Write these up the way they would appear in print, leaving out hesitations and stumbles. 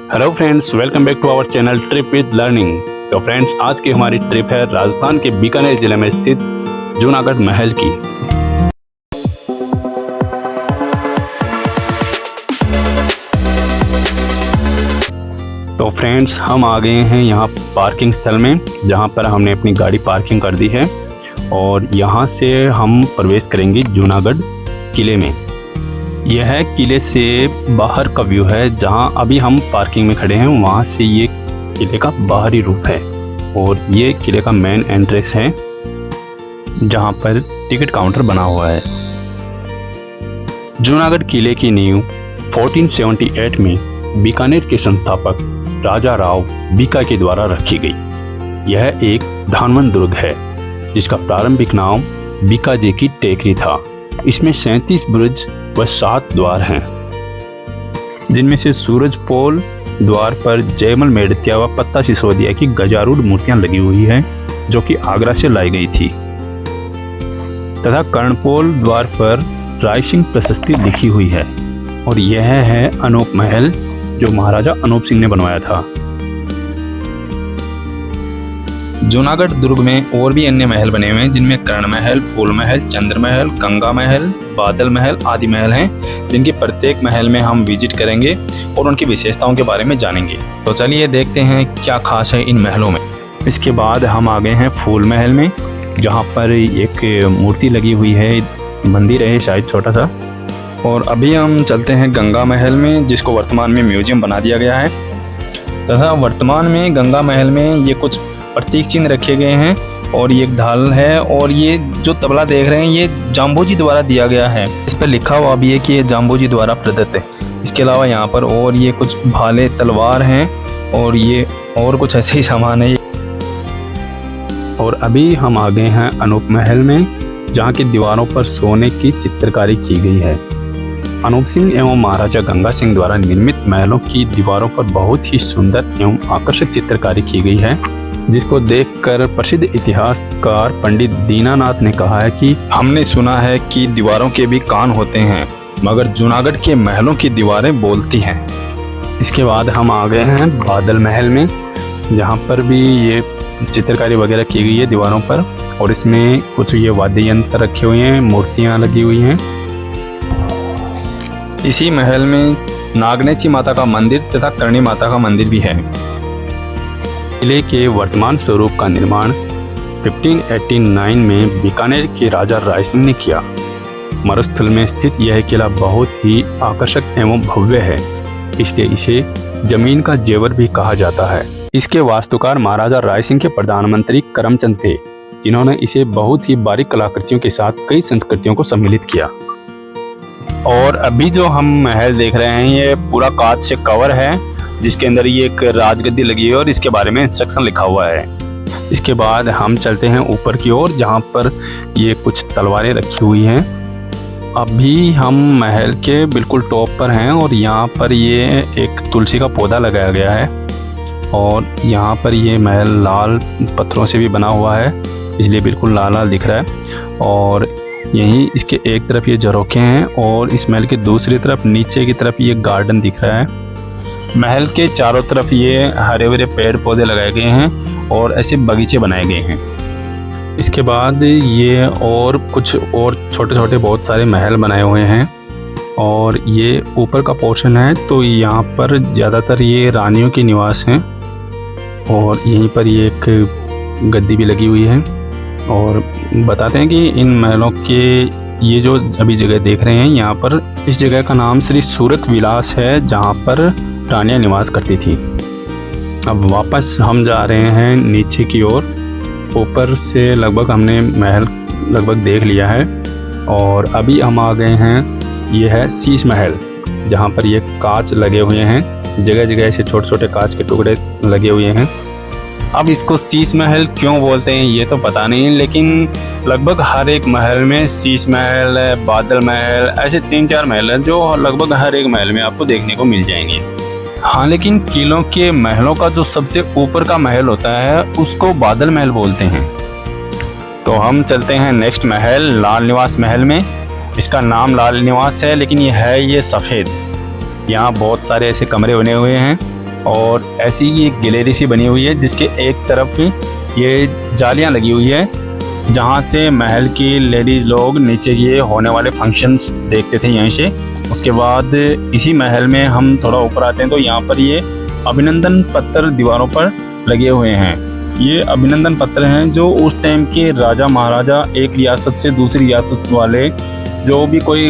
Hello friends, welcome back to our channel trip with learning. तो friends, आज की हमारी ट्रिप है राजस्थान के बीकानेर जिले में स्थित जूनागढ़ महल की। तो फ्रेंड्स, हम आ गए हैं यहाँ पार्किंग स्थल में, जहाँ पर हमने अपनी गाड़ी पार्किंग कर दी है और यहाँ से हम प्रवेश करेंगे जूनागढ़ किले में। यह किले से बाहर का व्यू है, जहाँ अभी हम पार्किंग में खड़े हैं वहाँ से ये किले का बाहरी रूप है और ये किले का मेन एंट्रेंस है, जहाँ पर टिकट काउंटर बना हुआ है। जूनागढ़ किले की नींव 1478 में बीकानेर के संस्थापक राजा राव बीका के द्वारा रखी गई। यह एक धानवंत दुर्ग है जिसका प्रारंभिक नाम बीकाजी की टेकरी था। इसमें 37 बुर्ज व 7 द्वार हैं, जिनमें से सूरज पोल द्वार पर जयमल मेड़तिया व पत्ता सिसोदिया की गजारूढ़ मूर्तियां लगी हुई हैं, जो कि आगरा से लाई गई थी, तथा कर्णपोल द्वार पर राय सिंह प्रशस्ति लिखी हुई है। और यह है अनूप महल, जो महाराजा अनूप सिंह ने बनवाया था। जूनागढ़ दुर्ग में और भी अन्य महल बने हुए हैं, जिनमें कर्ण महल, फूल महल, चंद्र महल, गंगा महल, बादल महल आदि महल हैं, जिनके प्रत्येक महल में हम विजिट करेंगे और उनकी विशेषताओं के बारे में जानेंगे। तो चलिए देखते हैं क्या खास है इन महलों में। इसके बाद हम आ गए हैं फूल महल में, जहाँ पर एक मूर्ति लगी हुई है, मंदिर है शायद छोटा सा। और अभी हम चलते हैं गंगा महल में, जिसको वर्तमान में म्यूजियम बना दिया गया है, तथा वर्तमान में गंगा महल में ये कुछ प्रतीक चिन्ह रखे गए हैं और ये एक ढाल है। और ये जो तबला देख रहे हैं ये जाम्बोजी द्वारा दिया गया है। इस पर लिखा हुआ भी है कि ये जाम्बोजी द्वारा प्रदत्त है। इसके अलावा यहाँ पर और ये कुछ भाले, तलवार हैं और ये और कुछ ऐसे ही सामान है। और अभी हम आ गए हैं अनूप महल में, जहाँ की दीवारों पर सोने की चित्रकारी की गई है। अनूप सिंह एवं महाराजा गंगा सिंह द्वारा निर्मित महलों की दीवारों पर बहुत ही सुंदर एवं आकर्षक चित्रकारी की गई है, जिसको देखकर प्रसिद्ध इतिहासकार पंडित दीनानाथ ने कहा है कि हमने सुना है कि दीवारों के भी कान होते हैं, मगर जूनागढ़ के महलों की दीवारें बोलती हैं। इसके बाद हम आ गए हैं बादल महल में, जहाँ पर भी ये चित्रकारी वगैरह की गई है दीवारों पर, और इसमें कुछ ये वाद्य यंत्र रखे हुए हैं, मूर्तियाँ लगी हुई हैं। इसी महल में नागनेची माता का मंदिर तथा करणी माता का मंदिर भी है। किले के वर्तमान स्वरूप का निर्माण 1589 में बीकानेर के राजा राय सिंह ने किया। मरुस्थल में स्थित यह किला बहुत ही आकर्षक एवं भव्य है, इसलिए इसे जमीन का जेवर भी कहा जाता है। इसके वास्तुकार महाराजा राय सिंह के प्रधानमंत्री करमचंद थे, जिन्होंने इसे बहुत ही बारीक कलाकृतियों के साथ कई संस्कृतियों को सम्मिलित किया। और अभी जो हम महल देख रहे हैं ये पूरा कांच से कवर है, जिसके अंदर ये एक राजगद्दी लगी है और इसके बारे में इंस्ट्रक्शन लिखा हुआ है। इसके बाद हम चलते हैं ऊपर की ओर, जहाँ पर ये कुछ तलवारें रखी हुई हैं। अभी हम महल के बिल्कुल टॉप पर हैं और यहाँ पर ये एक तुलसी का पौधा लगाया गया है और यहाँ पर ये महल लाल पत्थरों से भी बना हुआ है, इसलिए बिल्कुल लाल लाल दिख रहा है। और यहीं इसके एक तरफ ये झरोखे हैं और इस महल के दूसरी तरफ नीचे की तरफ ये गार्डन दिख रहा है। महल के चारों तरफ ये हरे भरे पेड़ पौधे लगाए गए हैं और ऐसे बगीचे बनाए गए हैं। इसके बाद ये और कुछ और छोटे छोटे बहुत सारे महल बनाए हुए हैं और ये ऊपर का पोर्शन है, तो यहाँ पर ज़्यादातर ये रानियों की निवास हैं और यहीं पर ये एक गद्दी भी लगी हुई है। और बताते हैं कि इन महलों के ये जो अभी जगह देख रहे हैं, यहाँ पर इस जगह का नाम श्री सूरत विलास है, जहाँ पर रानियाँ निवास करती थी। अब वापस हम जा रहे हैं नीचे की ओर। ऊपर से लगभग हमने महल लगभग देख लिया है और अभी हम आ गए हैं, ये है शीश महल, जहाँ पर ये कांच लगे हुए हैं, जगह जगह ऐसे छोटे छोटे कांच के टुकड़े लगे हुए हैं। अब इसको शीश महल क्यों बोलते हैं ये तो पता नहीं, लेकिन लगभग हर एक महल में शीश महल, बादल महल, ऐसे 3-4 महल हैं जो लगभग हर एक महल में आपको देखने को मिल जाएंगे। हाँ, लेकिन किलों के महलों का जो सबसे ऊपर का महल होता है उसको बादल महल बोलते हैं। तो हम चलते हैं नेक्स्ट महल, लाल निवास महल में। इसका नाम लाल निवास है, लेकिन ये है सफ़ेद। यहाँ बहुत सारे ऐसे कमरे बने हुए हैं और ऐसी ये गैलरी सी बनी हुई है जिसके एक तरफ ये जालियां लगी हुई है, जहाँ से महल की लेडीज़ लोग नीचे ये होने वाले फंक्शंस देखते थे यहीं से। उसके बाद इसी महल में हम थोड़ा ऊपर आते हैं तो यहाँ पर ये अभिनंदन पत्र दीवारों पर लगे हुए हैं। ये अभिनंदन पत्र हैं जो उस टाइम के राजा महाराजा एक रियासत से दूसरी रियासत वाले जो भी कोई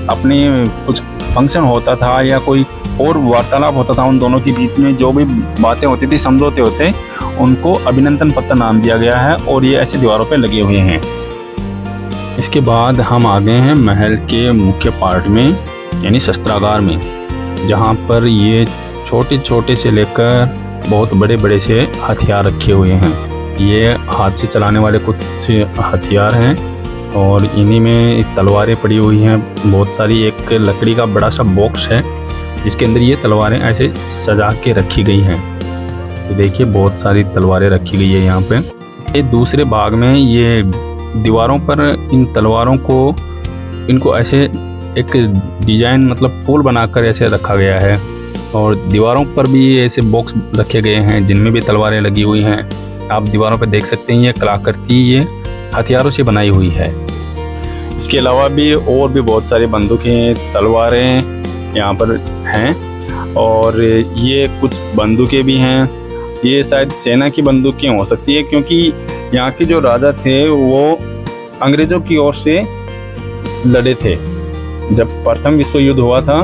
अपने कुछ फंक्शन होता था या कोई और वार्तालाप होता था उन दोनों के बीच में, जो भी बातें होती थी, समझौते होते, उनको अभिनंदन पत्र नाम दिया गया है और ये ऐसे दीवारों पे लगे हुए हैं। इसके बाद हम आ गए हैं महल के मुख्य पार्ट में, यानी शस्त्रागार में, जहाँ पर ये छोटे छोटे से लेकर बहुत बड़े बड़े से हथियार रखे हुए हैं। ये हाथ से चलाने वाले कुछ हथियार हैं और इन्हीं में तलवारें पड़ी हुई हैं बहुत सारी। एक लकड़ी का बड़ा सा बॉक्स है जिसके अंदर ये तलवारें ऐसे सजा के रखी गई हैं। तो देखिए बहुत सारी तलवारें रखी गई है यहाँ पे। ये दूसरे भाग में ये दीवारों पर इन तलवारों को, इनको ऐसे एक डिजाइन मतलब फूल बनाकर ऐसे रखा गया है और दीवारों पर भी ऐसे बॉक्स रखे गए हैं जिनमें भी तलवारें लगी हुई हैं। आप दीवारों पर देख सकते हैं ये कलाकृति ये हथियारों से बनाई हुई है। इसके अलावा भी और भी बहुत सारी बंदूकें, तलवारें यहाँ पर हैं और ये कुछ बंदूकें भी हैं। ये शायद सेना की बंदूकें हो सकती है क्योंकि यहाँ के जो राजा थे वो अंग्रेज़ों की ओर से लड़े थे। जब प्रथम विश्व युद्ध हुआ था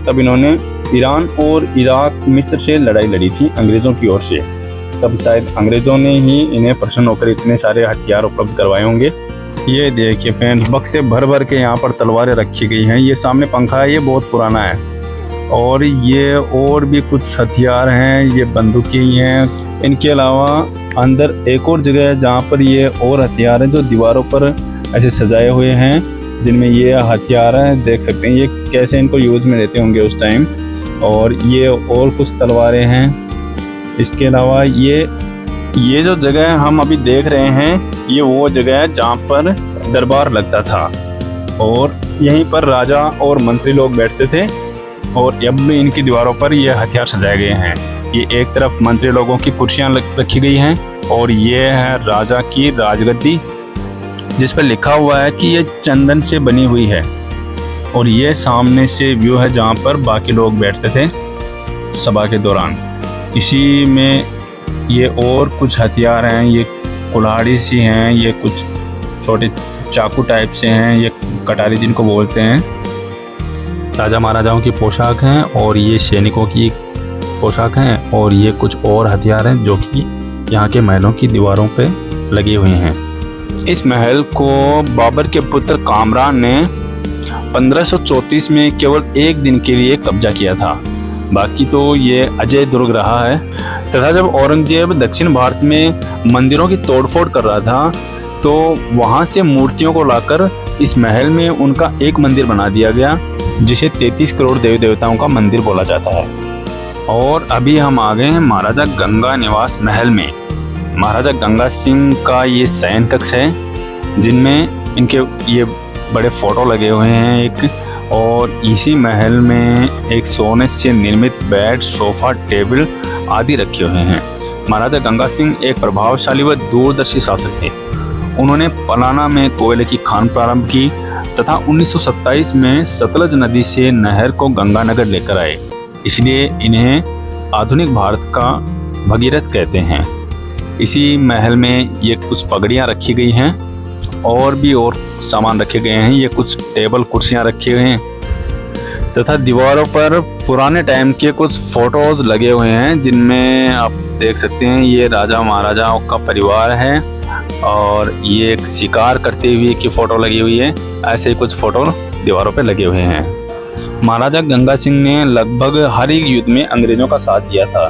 तब इन्होंने ईरान और इराक, मिस्र से लड़ाई लड़ी थी अंग्रेज़ों की ओर से। तब शायद अंग्रेज़ों ने ही इन्हें प्रसन्न होकर इतने सारे हथियार उपलब्ध करवाए होंगे। ये देखिए फ्रेंड्स, बक्से भर भर के यहाँ पर तलवारें रखी गई हैं। ये सामने पंखा है, ये बहुत पुराना है और ये और भी कुछ हथियार हैं, ये बंदूकें ही हैं। इनके अलावा अंदर एक और जगह है जहाँ पर ये और हथियार हैं जो दीवारों पर ऐसे सजाए हुए हैं, जिनमें ये हथियार हैं। देख सकते हैं ये कैसे इनको यूज़ में लेते होंगे उस टाइम। और ये और कुछ तलवारें हैं। इसके अलावा ये जो जगह हम अभी देख रहे हैं ये वो जगह है जहाँ पर दरबार लगता था और यहीं पर राजा और मंत्री लोग बैठते थे और अब भी इनकी दीवारों पर ये हथियार सजाए गए हैं। ये एक तरफ मंत्री लोगों की कुर्सियाँ रखी गई हैं और ये है राजा की राजगद्दी जिस पर लिखा हुआ है कि ये चंदन से बनी हुई है। और ये सामने से व्यू है जहाँ पर बाकी लोग बैठते थे सभा के दौरान। इसी में ये और कुछ हथियार हैं, ये कुल्हाड़ी सी हैं, ये कुछ छोटे चाकू टाइप से हैं, ये कटारी जिनको बोलते हैं। राजा महाराजाओं की पोशाक हैं और ये सैनिकों की पोशाक हैं और ये कुछ और हथियार हैं जो कि यहाँ के महलों की दीवारों पे लगे हुए हैं। इस महल को बाबर के पुत्र कामरान ने 1534 में केवल एक दिन के लिए कब्जा किया था, बाकी तो ये अजय दुर्ग रहा है। तथा जब औरंगजेब दक्षिण भारत में मंदिरों की तोड़फोड़ कर रहा था तो वहाँ से मूर्तियों को लाकर इस महल में उनका एक मंदिर बना दिया गया जिसे 33 करोड़ देवी देवताओं का मंदिर बोला जाता है। और अभी हम आ गए हैं महाराजा गंगा निवास महल में। महाराजा गंगा सिंह का ये शयन कक्ष है जिनमें इनके ये बड़े फोटो लगे हुए हैं एक, और इसी महल में एक सोने से निर्मित बेड, सोफा, टेबल आदि रखे हुए हैं। महाराजा गंगा सिंह एक प्रभावशाली व दूरदर्शी शासक थे। उन्होंने पलाना में कोयले की खान प्रारंभ की तथा 1927 में सतलज नदी से नहर को गंगानगर लेकर आए, इसलिए इन्हें आधुनिक भारत का भगीरथ कहते हैं। इसी महल में ये कुछ पगड़ियाँ रखी गई हैं और भी और सामान रखे गए हैं। ये कुछ टेबल कुर्सियाँ रखी हुई हैं तथा दीवारों पर पुराने टाइम के कुछ फोटोज लगे हुए हैं जिनमें आप देख सकते हैं ये राजा महाराजाओं का परिवार है और ये एक शिकार करते हुए की फ़ोटो लगी हुई है। ऐसे ही कुछ फ़ोटो दीवारों पर लगे हुए हैं। महाराजा गंगा सिंह ने लगभग हर एक युद्ध में अंग्रेज़ों का साथ दिया था,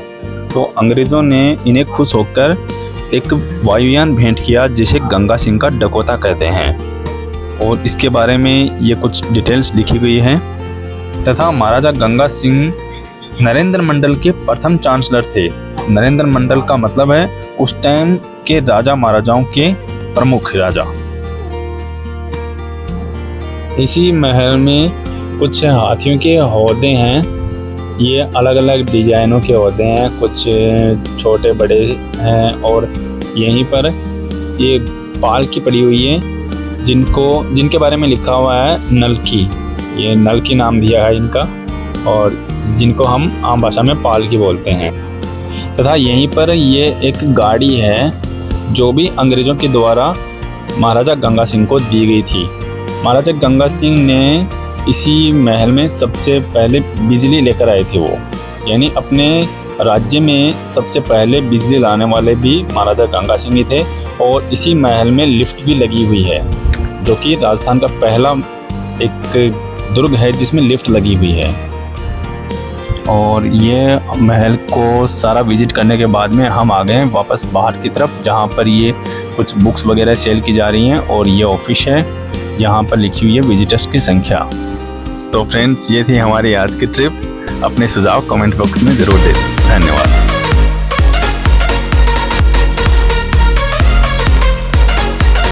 तो अंग्रेज़ों ने इन्हें खुश होकर एक वायुयान भेंट किया जिसे गंगा सिंह का डकोटा कहते हैं और इसके बारे में ये कुछ डिटेल्स लिखी गई हैं। तथा महाराजा गंगा सिंह नरेंद्र मंडल के प्रथम चांसलर थे। नरेंद्र मंडल का मतलब है उस टाइम के राजा महाराजाओं के प्रमुख राजा। इसी महल में कुछ हाथियों के हौदे हैं। ये अलग अलग डिजाइनों के होते हैं, कुछ छोटे बड़े हैं। और यहीं पर ये पालकी पड़ी हुई है जिनके बारे में लिखा हुआ है नलकी। ये नलकी नाम दिया है इनका, और जिनको हम आम भाषा में पालकी बोलते हैं। तथा यहीं पर ये एक गाड़ी है जो भी अंग्रेज़ों के द्वारा महाराजा गंगा सिंह को दी गई थी। महाराजा गंगा सिंह ने इसी महल में सबसे पहले बिजली लेकर आए थे वो, यानी अपने राज्य में सबसे पहले बिजली लाने वाले भी महाराजा गंगा सिंह ही थे। और इसी महल में लिफ्ट भी लगी हुई है, जो कि राजस्थान का पहला एक दुर्ग है जिसमें लिफ्ट लगी हुई है। और ये महल को सारा विजिट करने के बाद में हम आ गए हैं वापस बाहर की तरफ, जहाँ पर ये कुछ बुक्स वगैरह सेल की जा रही हैं। और ये ऑफिस है, यहाँ पर लिखी हुई है विजिटर्स की संख्या। तो फ्रेंड्स, ये थी हमारी आज की ट्रिप। अपने सुझाव कमेंट बॉक्स में ज़रूर दें।